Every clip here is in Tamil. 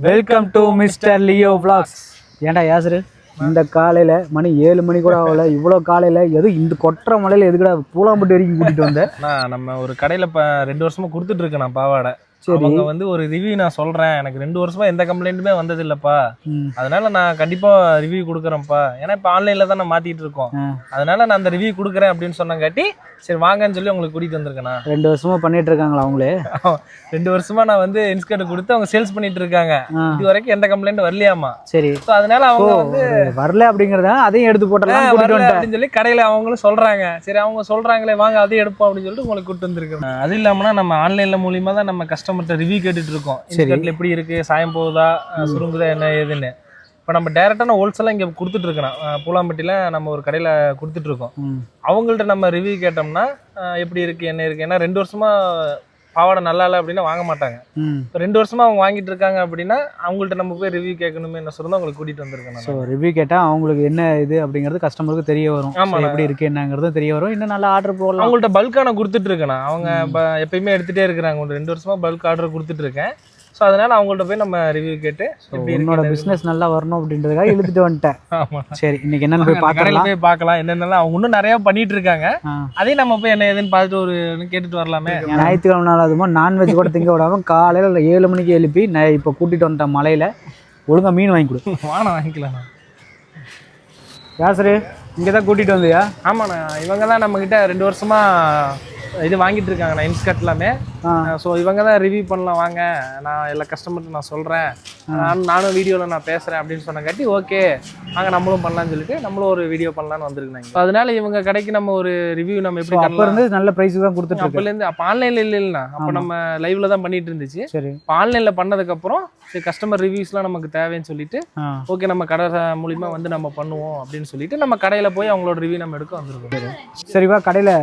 Welcome to mister Leo vlogs. ஏன்டா யாசரு இந்த காலையில் மணி 7 மணி கூட ஆகல, இவ்வளோ காலையில் எது இந்த கொட்டுற மலையில் எதுக்குடா பூலாம்பட்டு வரைக்கும் கூட்டிகிட்டு வந்தேன்? நம்ம ஒரு கடையில் இப்போ 2 வருஷமா கொடுத்துட்டு இருக்கேன் நான் பாவாடை. அவங்க வந்து ஒரு ரிவ்யூ நான் சொல்றேன், எனக்கு 2 வருஷமா எந்த கம்ப்ளைண்ட்டுமே வந்தது இல்லப்பா, அதனால நான் கண்டிப்பா ரிவ்யூ கொடுக்குறேன்ப்பா. ஏன்னா இப்போ ஆன்லைன்ல தான் நான் மாத்திட்டு இருக்கோம், அதனால நான் அந்த ரிவ்யூ கொடுக்குறேன் அப்படின்னு சொன்னங்காட்டி சரி வாங்கன்னு சொல்லி உங்களுக்கு கூட்டிட்டு வந்திருக்கேன். 2 வருஷமா பண்ணிட்டு இருக்காங்களா அவங்களே? 2 வருஷமா நான் வந்து இன்ஸ்கர்ட் கொடுத்து அவங்க சேல்ஸ் பண்ணிட்டு இருக்காங்க. இது வரைக்கும் எந்த கம்ப்ளைண்ட் வரலையாமா. சரி, அதனால அவங்க வந்து வரல அப்படிங்கறத அதையும் எடுத்து போட்டலாம் அப்படின்னு சொல்லி கடையில அவங்களும் சொல்றாங்க. சரி அவங்க சொல்றாங்களே வாங்க அதையும் எடுப்போம் அப்படின்னு சொல்லிட்டு உங்களுக்கு கூட்டு வந்திருக்கேன். அது இல்லாம நம்ம ஆன்லைன்ல மூலியமா தான் நம்ம கஸ்டமர்கிட்ட ரிவ்யூ கேட்டுட்டு இருக்கோம். இன்ஸ்கர்ட்ல எப்படி இருக்கு, சாயம் போகுதா, சுருங்குதா, என்ன ஏதுன்னு. இப்போ நம்ம டேரெக்டான ஹோல்சேலாக இங்கே கொடுத்துட்டு இருக்கோம். பூலாம்பட்டியில் நம்ம ஒரு கடையில் கொடுத்துட்டு இருக்கோம். அவங்கள்ட்ட நம்ம ரிவ்யூ கேட்டோம்னா எப்படி இருக்குது என்ன இருக்குது, ஏன்னா 2 வருஷமா பாவாடை நல்லா இல்லை அப்படின்னா வாங்க மாட்டாங்க. இப்போ 2 வருஷமா அவங்க வாங்கிட்டு இருக்காங்க அப்படின்னா அவங்கள்ட்ட நம்ம போய் ரிவ்யூ கேட்கணுமே என்ன சொல்லுறது அவங்களுக்கு கூட்டிகிட்டு வந்திருக்கேன். ஸோ ரிவ்யூ கேட்டால் அவங்களுக்கு என்ன இது அப்படிங்கிறது கஸ்டமருக்கு தெரிய வரும். ஆமாம், எப்படி இருக்குது என்னங்கிறது தெரிய வரும். இன்னும் நல்லா ஆர்டர் போடலாம். அவங்கள்ட்ட பல்கான கொடுத்துட்டு இருக்கேன். அவங்க எப்பயுமே எடுத்துகிட்டே இருக்கிறாங்க. 2 வருஷமா பல்க் ஆர்டர் கொடுத்துட்டு இருக்கேன். ஸோ அதனால அவங்கள்ட்ட போய் நம்ம ரிவ்யூ கேட்டு என்னோட பிஸ்னஸ் நல்லா வரணும் அப்படின்றதுக்காக இழுத்துட்டு வந்துட்டேன். சரி, இன்னைக்கு என்னென்ன போய் பார்க்கலாம், போய் பார்க்கலாம் என்னென்னலாம் அவங்க இன்னும் நிறைய பண்ணிட்டு இருக்காங்க. அதையும் நம்ம போய் என்ன ஏதுன்னு பார்த்துட்டு ஒரு கேட்டுட்டு வரலாமே. ஞாயிற்றுக்கிழமை நாள் அதுமா நான்வெஜ் கூட திங்க விடாம காலையில் 7 மணிக்கு எழுப்பி நான் இப்போ கூட்டிகிட்டு வந்துட்டேன் மலையில். ஒழுங்காக மீன் வாங்கி கொடு. வாங்க வாங்கிக்கலாம். யாசரு இங்கே தான் கூட்டிகிட்டு வந்தியா? ஆமாண்ணா, இவங்க தான் நம்மக்கிட்ட 2 வருஷமா இது வாங்கிட்டு இருக்காங்கண்ணா இன்ஸ்கர்ட் எல்லாமே. ஸோ இவங்க தான் ரிவ்யூ பண்ணலாம் வாங்க, நான் எல்லா கஸ்டமர்கிட்ட நான் சொல்கிறேன், நானும் வீடியோவில் நான் பேசுகிறேன் அப்படின்னு சொன்னங்காட்டி ஓகே வாங்க நம்மளும் பண்ணலான்னு சொல்லிட்டு நம்மளும் ஒரு வீடியோ பண்ணலான்னு வந்திருக்காங்க. ஸோ அதனால இவங்க கடைக்கு நம்ம ஒரு ரிவ்யூ நம்ம எப்படி அப்போ இருந்து நல்ல ப்ரைஸுக்கு தான் கொடுத்துட்டு அப்போலேருந்து. அப்போ ஆன்லைனில் இல்லைன்னா அப்போ நம்ம லைவ்ல தான் பண்ணிட்டு இருந்துச்சு. சரி, இப்போ ஆன்லைனில் பண்ணதுக்கப்புறம் சரி கஸ்டமர் ரிவ்யூஸ்லாம் நமக்கு தேவைன்னு சொல்லிட்டு ஓகே நம்ம கடை மூலிமா வந்து நம்ம பண்ணுவோம் அப்படின்னு சொல்லிட்டு நம்ம கடையில் போய் அவங்களோட ரிவ்யூ நம்ம எடுக்க வந்திருக்கோம். சரிவா, கடையில்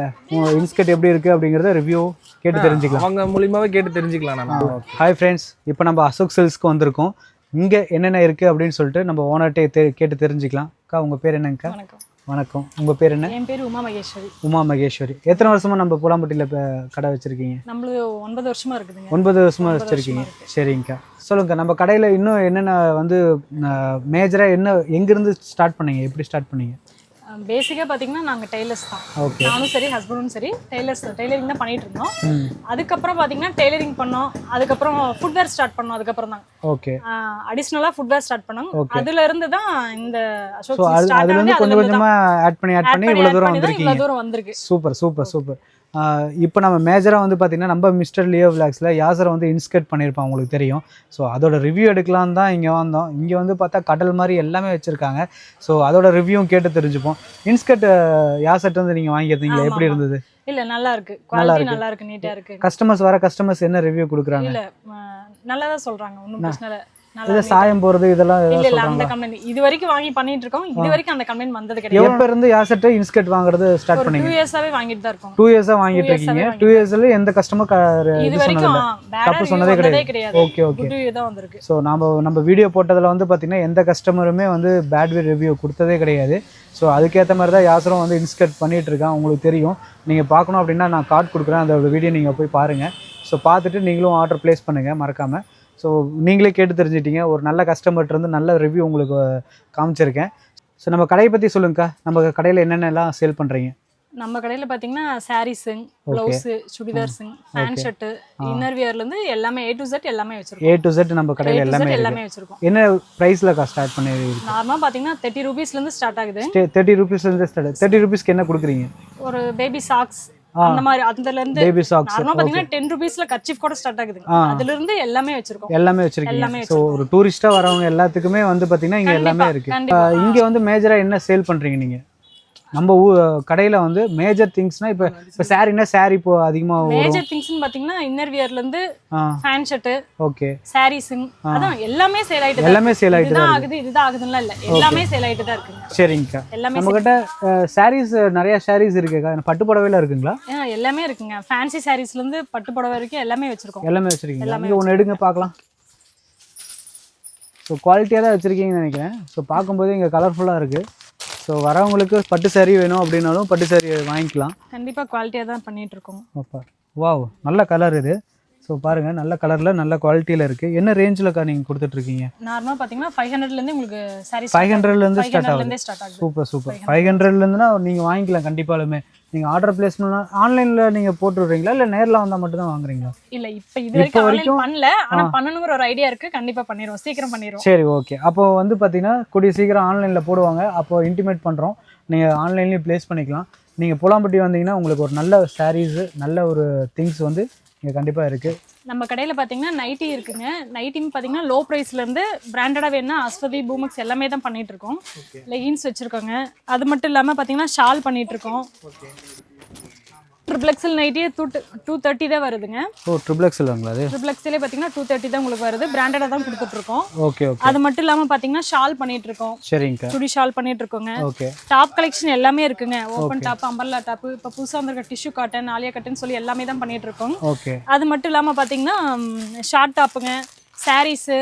இன்ஸ்கர்ட் எப்படி இருக்குது அப்படிங்கிறத ரிவ்யூ கேட்டு தெரிஞ்சுக்கலாம். அவங்க மூலியமாவே கேட்டு தெரிஞ்சுக்கலாம். ஹாய் ஃப்ரெண்ட்ஸ், இப்போ நம்ம அசோக் சில்க்ஸ்க்கு வந்திருக்கோம். இங்கே என்னென்ன இருக்குது அப்படின்னு சொல்லிட்டு நம்ம ஓனர்கிட்டே கேட்டு தெரிஞ்சுக்கலாம். அக்கா உங்கள் பேர் என்னங்கக்கா? வணக்கம், உங்கள் பேர் என்ன? என் பேர் உமா மகேஸ்வரி. உமா மகேஸ்வரி. எத்தனை வருஷமா நம்ம பூலாம்பட்டியில் கடை வச்சுருக்கீங்க? நம்மளுக்கு 9 வருஷமா இருக்குதுங்க. 9 வருஷமா வச்சுருக்கீங்க. சரிங்கக்கா, சொல்லுங்கக்கா நம்ம கடையில் இன்னும் என்னென்ன வந்து மேஜராக என்ன எங்கேருந்து ஸ்டார்ட் பண்ணீங்க, எப்படி ஸ்டார்ட் பண்ணீங்க? பேசிக்காக பார்த்தீங்கன்னா நாங்கள் டெய்லர்ஸ் தான். ஓகே, நானும் சரி ஹஸ்பண்டும் சரி டெய்லரிங் தான் பண்ணிட்டு இருந்தோம். அதுக்கப்புறம் பார்த்தீங்கன்னா டெய்லரிங் பண்ணோம், அதுக்கப்புறம் ஃபுட்வேர் ஸ்டார்ட் பண்ணோம். அதுக்கப்புறம் தான் ஓகே அடிஷ்னலாக ஃபுட்வேர் ஸ்டார்ட் பண்ணோம். அதுல இருந்து தான் இந்த அசோக் அதுல இருந்து கொஞ்சம் கொஞ்சமா ஆட் பண்ணி இவ்வளவு தூரம் வந்திருக்கு. Super super super. இப்போ நம்ம மேஜராக வந்து பார்த்திங்கன்னா நம்ம மிஸ்டர் லியோ விளாக்ஸில் யாசரை வந்து இன்ஸ்கர்ட் பண்ணியிருப்பான், உங்களுக்கு தெரியும். ஸோ அதோட ரிவ்யூ எடுக்கலான்னு தான் இங்கே வந்தோம். இங்கே வந்து பார்த்தா கடல் மாதிரி எல்லாமே வச்சுருக்காங்க. ஸோ அதோட ரிவ்யூவும் கேட்டு தெரிஞ்சுப்போம். இன்ஸ்கர்ட் யாசர்ட்டு வந்து நீங்கள் வாங்கியிருந்தீங்களா, எப்படி இருந்தது? இல்லை நல்லா இருக்கு, குவாலிட்டி நல்லா இருக்கு, நீட்டாக இருக்கு. கஸ்டமர்ஸ் என்ன ரிவ்யூ கொடுக்குறாங்க? இல்லை நல்லா தான் சொல்கிறாங்க, ஒன்றும் பிரச்சனை இல்லை. இது சாயம் போறது இதெல்லாம் இல்ல அந்த கம்ப்ளைண்ட் இது வரைக்கும் வாங்கி பண்ணிட்டு இருக்கோம். இது வரைக்கும் அந்த கம்ப்ளைண்ட் வந்தது கிடையாது. எப்ப இருந்து யாசர்ட்ட இன்ஸ்கர்ட் வாங்குறது ஸ்டார்ட் பண்ணீங்க? 2 இயர்ஸாவே வாங்கிட்டு தான் இருக்கோம். 2 இயர்ஸா வாங்கிட்டு இருக்கீங்க. 2 இயர்ஸ்ல எந்த கஸ்டமர் இது வரைக்கும் தப்பு சொன்னதே கிடையாது. ஓகே ஓகே, தான் வந்திருக்கு. சோ நம்ம வீடியோ போட்டதுல வந்து பாத்தீங்கன்னா எந்த கஸ்டமருமே வந்து பேட் ரிவ்யூ கொடுத்ததே கிடையாது. ஸோ அதுக்கேற்ற மாதிரி தான் யாசரும் வந்து இன்ஸ்கர்ட் பண்ணிட்டு இருக்கான், உங்களுக்கு தெரியும். நீங்கள் பார்க்கணும் அப்படின்னா நான் கார்டு கொடுக்குறேன், அந்த வீடியோ நீங்கள் போய் பாருங்கள். ஸோ பார்த்துட்டு நீங்களும் ஆர்டர் ப்ளேஸ் பண்ணுங்கள் மறக்காமல். ஸோ நீங்களே கேட்டு தெரிஞ்சிட்டிங்க, ஒரு நல்ல கஸ்டமர்கிட்ட இருந்து நல்ல ரிவ்யூ உங்களுக்கு காமிச்சிருக்கேன். ஸோ நம்ம கடையை பற்றி சொல்லுங்கக்கா, நம்ம கடையில் என்னென்னலாம் சேல் பண்ணுறீங்க? நம்ம கடையில் பார்த்தீங்கன்னா சாரீஸுங்க, ப்ளவுஸு, சுடிதார்ஸுங்க, ஃபேன் ஷர்ட்டு, இன்னர் வியர்லேருந்து எல்லாமே A to Z எல்லாமே வச்சிருக்கோம். A to Z நம்ம கடையில் எல்லாமே வச்சிருக்கோம். என்ன ப்ரைஸில் ஸ்டார்ட் பண்ணி? நார்மலாக பார்த்தீங்கன்னா 30 ரூபீஸ்லேருந்து ஸ்டார்ட் ஆகுது. 30 ரூபீஸ்லேருந்து ஸ்டார்ட். 30 ரூபீஸ்க்கு என்ன கொடுக்குறீங்க? ஒரு பேபி சாக்ஸ் அந்த மாதிரி அதுல இருந்து பேபி சாக்ஸ் நார்மலா பாத்தீங்கன்னா 10 ரூபீஸ்ல கர்ச்சீஃப் கூட ஸ்டார்ட் ஆகுது. அதுல இருந்து எல்லாமே வச்சிருக்கோம். எல்லாமே வச்சிருக்கீங்க. சோ ஒரு டூரிஸ்டா வரவங்க எல்லாத்துக்குமே வந்து பாத்தீங்கன்னா இங்க எல்லாமே இருக்கு. இங்க வந்து மேஜரா என்ன சேல் பண்றீங்க நீங்க? நம்ம கடையில வந்து மேஜர் திங்ஸ்னா இப்ப சாரினா சாரி இப்போ அதிகமா மேஜர் திங்ஸ்னு பாத்தீங்கன்னா இன்னர் வியர்ல இருந்து ஃபேன் ஷர்ட், ஓகே, சாரீஸ்ங்க, அதான் எல்லாமே சேல் ஆயிட்டு தான் ஆகுது. இதுதான் ஆகுதுன்னா இல்ல, எல்லாமே சேல் ஆயிட்டு தான் இருக்குங்க. சரிங்கக்கா, நம்ம கிட்ட சாரீஸ் நிறைய சாரீஸ் இருக்குக்கா. பட்டு புடவைல இருக்குங்களா? எல்லாமே இருக்குங்க. ஃபேன்சி சாரீஸ்ல இருந்து பட்டு புடவை வரைக்கும் எல்லாமே வச்சிருக்கோம். எல்லாமே வச்சிருக்கீங்க. நீங்க ஒன்னு எடுங்க பார்க்கலாம். ஸோ குவாலிட்டியாக தான் வச்சுருக்கீங்கன்னு நினைக்கிறேன். ஸோ பார்க்கும்போது இங்கே கலர்ஃபுல்லாக இருக்குது. ஸோ வரவங்களுக்கு பட்டு சாரி வேணும் அப்படின்னாலும் பட்டு சாரி வாங்கிக்கலாம். கண்டிப்பாக குவாலிட்டியாக தான் பண்ணிகிட்டு இருக்கோம். அப்பா வாவ், நல்ல கலர் இது. ஸோ பாருங்கள் நல்ல கலரில் நல்ல குவாலிட்டியில் இருக்குது. என்ன ரேஞ்சில்க்கா நீங்கள் கொடுத்துட்ருக்கீங்க? நார்மலாக பார்த்தீங்கன்னா 500லேருந்து உங்களுக்கு சாரீஸ் 500லேருந்து ஸ்டார்ட் ஆகுது. ஸ்டார்ட் ஆகுது. Super super. 500லேருந்துனா நீங்கள் வாங்கிக்கலாம் கண்டிப்பாலுமே. நீங்கள் ஆர்டர் பிளேஸ்மெண்ட்னா ஆன்லைனில் நீங்கள் போட்டுடுறீங்களா இல்லை நேரில் வந்தால் மட்டும் தான் வாங்குறீங்களா? இல்லை இப்போ இது வரைக்கும் பண்ணல, ஆனால் பண்ணணுங்கிற ஒரு ஐடியா இருக்குது. கண்டிப்பாக பண்ணிடுவோம், சீக்கிரம் பண்ணிடுவோம். சரி ஓகே. அப்போ வந்து பார்த்தீங்கன்னா கூடிய சீக்கிரம் ஆன்லைனில் போடுவாங்க. அப்போ இன்டிமேட் பண்ணுறோம், நீங்கள் ஆன்லைன்லேயும் ப்ளேஸ் பண்ணிக்கலாம். நீங்கள் புலாம்பட்டி வந்தீங்கன்னா உங்களுக்கு ஒரு நல்ல சாரீஸு நல்ல ஒரு திங்ஸ் வந்து இங்கே கண்டிப்பாக இருக்குது. நம்ம கடையில் பார்த்தீங்கன்னா நைட்டி இருக்குங்க. நைட்டின்னு பார்த்தீங்கன்னா லோ ப்ரைஸ்லேருந்து பிராண்டடாக வேணும்னா அஸ்வதி, பூமக்ஸ் எல்லாமே தான் பண்ணிட்டு இருக்கோம். லெகின்ஸ் வச்சுருக்கோங்க. அது மட்டும் இல்லாமல் பார்த்தீங்கன்னா ஷால் பண்ணிட்டு இருக்கோம். ட்ரிபிள் எக்ஸல் நைட்டியே 230 தான் வருதுங்க. ஓ ட்ரிபிள் எக்ஸல்ங்களா? அது ட்ரிபிள் எக்ஸலே பார்த்தீங்கன்னா 230 தான் உங்களுக்கு வருது. பிராண்டடாக தான் கொடுத்துட்ருக்கோம். Okay okay. அது மட்டும் இல்லாமல் பார்த்தீங்கன்னா ஷால் பண்ணிட்டு இருக்கோம். சரிங்க. சுடி ஷால் பண்ணிட்டு இருக்கோங்க. ஓகே. டாப் கலெக்ஷன் எல்லாமே இருக்குங்க. ஓப்பன் டாப், அம்பர்லா டாப், இப்போ புதுசாக வந்திருக்க டிஷ்யூ காட்டன், ஆலியா கட்டன் சொல்லி எல்லாமே தான் பண்ணிட்டு இருக்கோம். ஓகே. அது மட்டும் இல்லாமல் பார்த்தீங்கன்னா ஷார்ட் டாப்புங்க, சாரீஸு,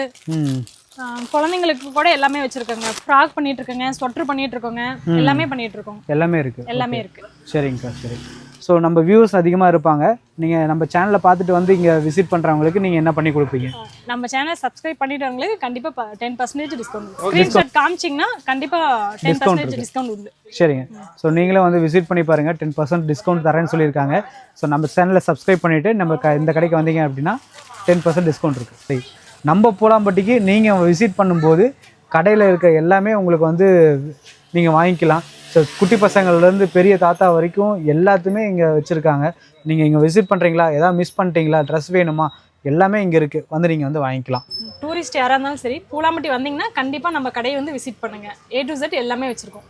குழந்தைங்களுக்கு கூட எல்லாமே வச்சிருக்கோங்க. ஃப்ராக் பண்ணிட்டு இருக்கோங்க, ஸ்வெட்டர் பண்ணிட்டு இருக்கோங்க, எல்லாமே பண்ணிட்டு இருக்கோம். எல்லாமே இருக்கு. எல்லாமே இருக்கு. சரிங்கக்கா சரி. ஸோ நம்ம வியூஸ் அதிகமாக இருப்பாங்க. நீங்கள் நம்ம சேனலை பார்த்துட்டு வந்து இங்கே விசிட் பண்ணுறவங்களுக்கு நீங்கள் என்ன பண்ணி கொடுப்பீங்க? நம்ம சேனலை சப்ஸ்கிரைப் பண்ணிட்டவங்களுக்கு கண்டிப்பாக 10% டிஸ்கவுண்ட். ஸ்க்ரீன்ஷாட் காமிச்சிங்கன்னா கண்டிப்பாக 10% டிஸ்கவுண்ட் உண்டு. சரிங்க. ஸோ நீங்களே வந்து விசிட் பண்ணி பாருங்கள், 10% டிஸ்கவுண்ட் தரேன்னு சொல்லியிருக்காங்க. ஸோ நம்ம சேனலை சப்ஸ்கிரைப் பண்ணிவிட்டு நம்ம இந்த கடைக்கு வந்தீங்க அப்படின்னா 10% டிஸ்கவுண்ட் இருக்குது. சரி, நம்ம பூலாம்பட்டிக்கு நீங்கள் விசிட் பண்ணும்போது கடையில் இருக்க எல்லாமே உங்களுக்கு வந்து நீங்கள் வாங்கிக்கலாம். ஸோ குட்டி பசங்கள்லேருந்து பெரிய தாத்தா வரைக்கும் எல்லாத்துமே இங்கே வச்சுருக்காங்க. நீங்கள் இங்கே விசிட் பண்ணுறீங்களா, எதாவது மிஸ் பண்ணிட்டீங்களா, ட்ரெஸ் வேணுமா, எல்லாமே இங்கே இருக்குது. வந்து நீங்கள் வந்து வாங்கிக்கலாம். டூரிஸ்ட் யாராக இருந்தாலும் சரி பூலாம்பட்டி வந்தீங்கன்னா கண்டிப்பாக நம்ம கடையை வந்து விசிட் பண்ணுங்கள். A to Z எல்லாமே வச்சுருக்கோம்.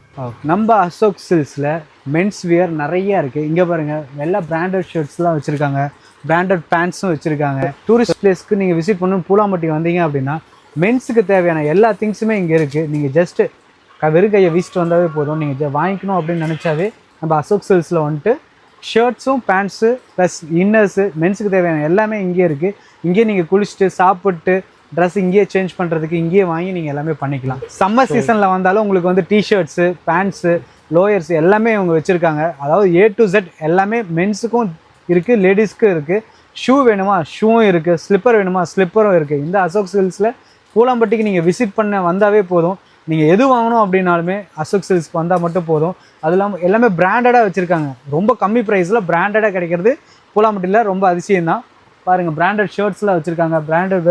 நம்ம அசோக் சில்க்ஸில் மென்ஸ் வியர் நிறையா இருக்குது. இங்கே பாருங்கள் எல்லா பிராண்டட் ஷர்ட்ஸ்லாம் வச்சுருக்காங்க, பிராண்டட் பேண்ட்ஸும் வச்சுருக்காங்க. டூரிஸ்ட் பிளேஸ்க்கு நீங்கள் விசிட் பண்ணணும் பூலாம்பட்டி வந்தீங்க அப்படின்னா மென்ஸுக்கு தேவையான எல்லா திங்ஸுமே இங்கே இருக்குது. நீங்கள் ஜஸ்ட்டு வெறும் கையை வீசிட்டு வந்தாவே போதும். நீங்கள் வாங்கிக்கணும் அப்படின்னு நினச்சாவே நம்ம அசோக் சில்க்ஸில் வந்துட்டு ஷர்ட்ஸும் பேண்ட்ஸு ப்ளஸ் இன்னர்ஸு மென்ஸுக்கு தேவையான எல்லாமே இங்கே இருக்குது. இங்கேயே நீங்கள் குளிச்சுட்டு சாப்பிட்டு ட்ரெஸ் இங்கேயே சேஞ்ச் பண்ணுறதுக்கு இங்கேயே வாங்கி நீங்கள் எல்லாமே பண்ணிக்கலாம். சம்மர் சீசனில் வந்தாலும் உங்களுக்கு வந்து டிஷர்ட்ஸு, பேண்ட்ஸு, லோயர்ஸ் எல்லாமே இவங்க வச்சுருக்காங்க. அதாவது A to Z எல்லாமே மென்ஸுக்கும் இருக்குது, லேடிஸ்க்கும் இருக்குது. ஷூ வேணுமா ஷூவும் இருக்குது, ஸ்லிப்பர் வேணுமா ஸ்லிப்பரும் இருக்குது. இந்த அசோக் சில்க்ஸில் பூலாம்பட்டிக்கு நீங்கள் விசிட் பண்ண வந்தாவே போதும். நீங்கள் எது வாங்கணும் அப்படின்னாலுமே அசோக் சில்க்ஸ்க்கு வந்தால் மட்டும் போதும். அது இல்லாமல் எல்லாமே பிராண்டடாக வச்சுருக்காங்க. ரொம்ப கம்மி ப்ரைஸில் பிராண்டடாக கிடைக்கிறது பூலாம்பட்டியில் ரொம்ப அதிசயம்தான். பாருங்கள் பிராண்டட் ஷர்ட்ஸ்லாம் வச்சுருக்காங்க, பிராண்டட்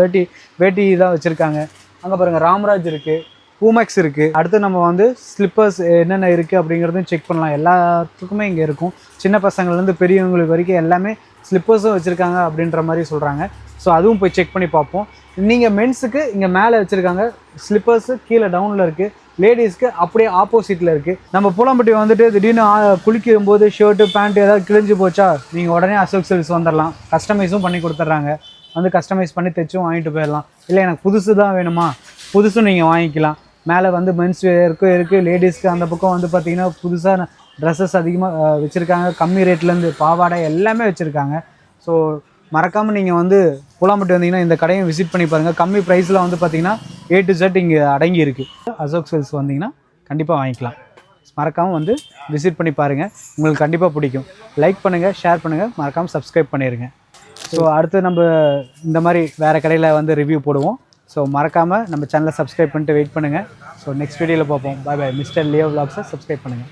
வேட்டி தான் வச்சுருக்காங்க. அங்கே பாருங்கள் ராம்ராஜ் இருக்குது, பூமெக்ஸ் இருக்குது. அடுத்து நம்ம வந்து ஸ்லிப்பர்ஸ் என்னென்ன இருக்குது அப்படிங்கிறதையும் செக் பண்ணலாம். எல்லாத்துக்குமே இங்கே இருக்கும். சின்ன பசங்கள்லேருந்து பெரியவங்களுக்கு வரைக்கும் எல்லாமே ஸ்லிப்பர்ஸும் வச்சுருக்காங்க அப்படின்ற மாதிரி சொல்கிறாங்க. ஸோ அதுவும் போய் செக் பண்ணி பார்ப்போம். நீங்கள் மென்ஸுக்கு இங்கே மேலே வச்சுருக்காங்க, ஸ்லிப்பர்ஸு கீழே டவுனில் இருக்குது, லேடிஸ்க்கு அப்படியே ஆப்போசிட்டில் இருக்குது. நம்ம பூலாம்பட்டி வந்துட்டு திடீர்னு குளிக்கும் போது ஷர்ட்டு பேண்ட் ஏதாவது கிழிஞ்சு போச்சா நீங்கள் உடனே அசோக் சில்க்ஸ் வந்துடலாம். கஸ்டமைஸும் பண்ணி கொடுத்துட்றாங்க. வந்து கஸ்டமைஸ் பண்ணி தைச்சும் வாங்கிட்டு போயிடலாம். இல்லை எனக்கு புதுசு தான் வேணுமா புதுசும் நீங்கள் வாங்கிக்கலாம். மேலே வந்து மென்ஸ் வேருக்கும் இருக்குது, லேடிஸ்க்கு அந்த பக்கம் வந்து பார்த்திங்கன்னா புதுசாக ட்ரெஸ்ஸஸ் அதிகமாக வச்சுருக்காங்க. கம்மி ரேட்லேருந்து பாவாடை எல்லாமே வச்சுருக்காங்க. ஸோ மறக்காமல் நீங்கள் வந்து பூலாம்பட்டி வந்தீங்கன்னா இந்த கடையும் விசிட் பண்ணி பாருங்கள். கம்மி ப்ரைஸில் வந்து பார்த்திங்கன்னா A to Z இங்கே அடங்கி இருக்குது. அசோக் சில்க்ஸ் வந்தீங்கன்னா கண்டிப்பாக வாங்கிக்கலாம். மறக்காமல் வந்து விசிட் பண்ணி பாருங்கள், உங்களுக்கு கண்டிப்பாக பிடிக்கும். லைக் பண்ணுங்கள், ஷேர் பண்ணுங்கள், மறக்காமல் சப்ஸ்கிரைப் பண்ணிடுங்க. ஸோ அடுத்து நம்ம இந்த மாதிரி வேறு கடையில் வந்து ரிவ்யூ போடுவோம். ஸோ மறக்காமல் நம்ம சேனலை சப்ஸ்கிரைப் பண்ணிட்டு வெயிட் பண்ணுங்கள். ஸோ நெக்ஸ்ட் வீடியோவில் பார்ப்போம். Bye bye. மிஸ்டர் லியோ விலாக்ஸை சப்ஸ்கிரைப் பண்ணுங்கள்.